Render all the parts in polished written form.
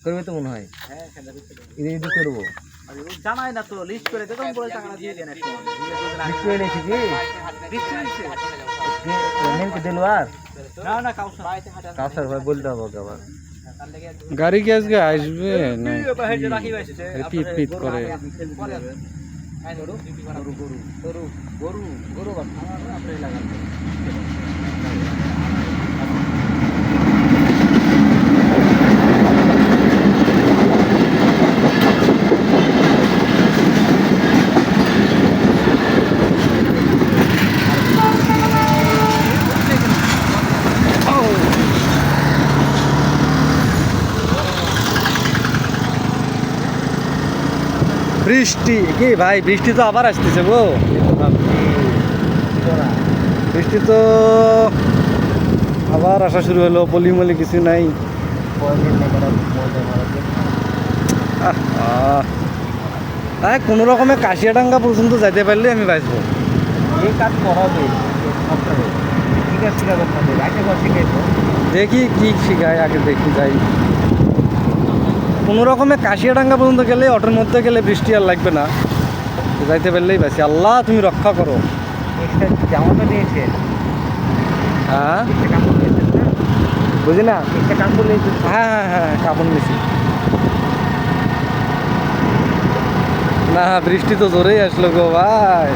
করবে তো মনে হয়। হ্যাঁ ঈদে করবো। জানাই না তো, লিস্ট করে দেখুন বলে টাকাটা দিয়ে দেন একটু। লিস্ট করে নিয়েছি কি মেনকে দিল আর না কাউসার ভাই বলতে হবে ওকে আবার। গাড়ি কি আজকে আসবে না রাখি হয়েছে পিট পিট করে? গরু আপনার এলাকার বৃষ্টি কি ভাই? বৃষ্টি তো আবার আসতেছে গো। বৃষ্টি তো আবার আসা শুরু হলো, পলিমলি কিছু নাই। তাই কোনো রকমে কাশিয়াডাঙ্গা পর্যন্ত যাইতে পারলে আমি বাঁচবো। এই কাজ করাবে ঠিক আছে, ঠিক আছে আগে শিখাইতো। দেখি কি শিখায়, আগে দেখি যাই। কোনো রকমে কাশিয়াডাঙ্গা পর্যন্ত গেলে, অটোর মধ্যে গেলে বৃষ্টি আর লাগবে না, যাইতে পারলেই বাঁচি। আল্লাহ তুমি রক্ষা করো। জামাটা নিয়েছে, হ্যাঁ কাপড় নিয়েছে না, বুঝি না। কাপড় নিয়েছে। হ্যাঁ হ্যাঁ হ্যাঁ কাপড় নিয়েছি। না বৃষ্টি তো জোরেই আসলো গো ভাই।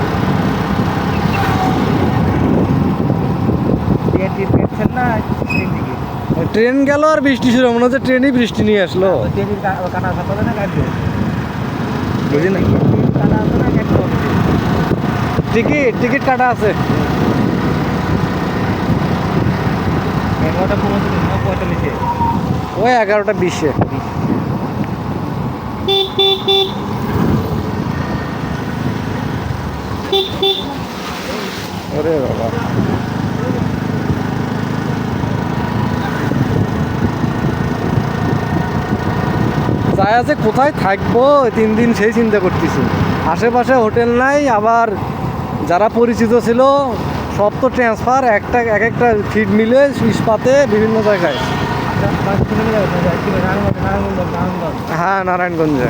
না ট্রেন গেল আর বৃষ্টি শুরু, মনে হচ্ছে ট্রেনই বৃষ্টি নিয়ে আসলো। কাটা থাকবে না গাড়ি, বুঝি না। কাটা আছে না গাড়ি, টিকিট কাটা আছে। 11:45 ওই 11:20। ওরে বাবা, যাই আছে কোথায় থাকবো 3 দিন সেই চিন্তা করতেছি। আশেপাশে হোটেল নাই, আবার যারা পরিচিত ছিল সব তো ট্রান্সফার, এক একটা ফিট মিলে ইস্পাতে বিভিন্ন জায়গায়। হ্যাঁ নারায়ণগঞ্জে।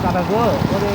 কাটা গো, ওরে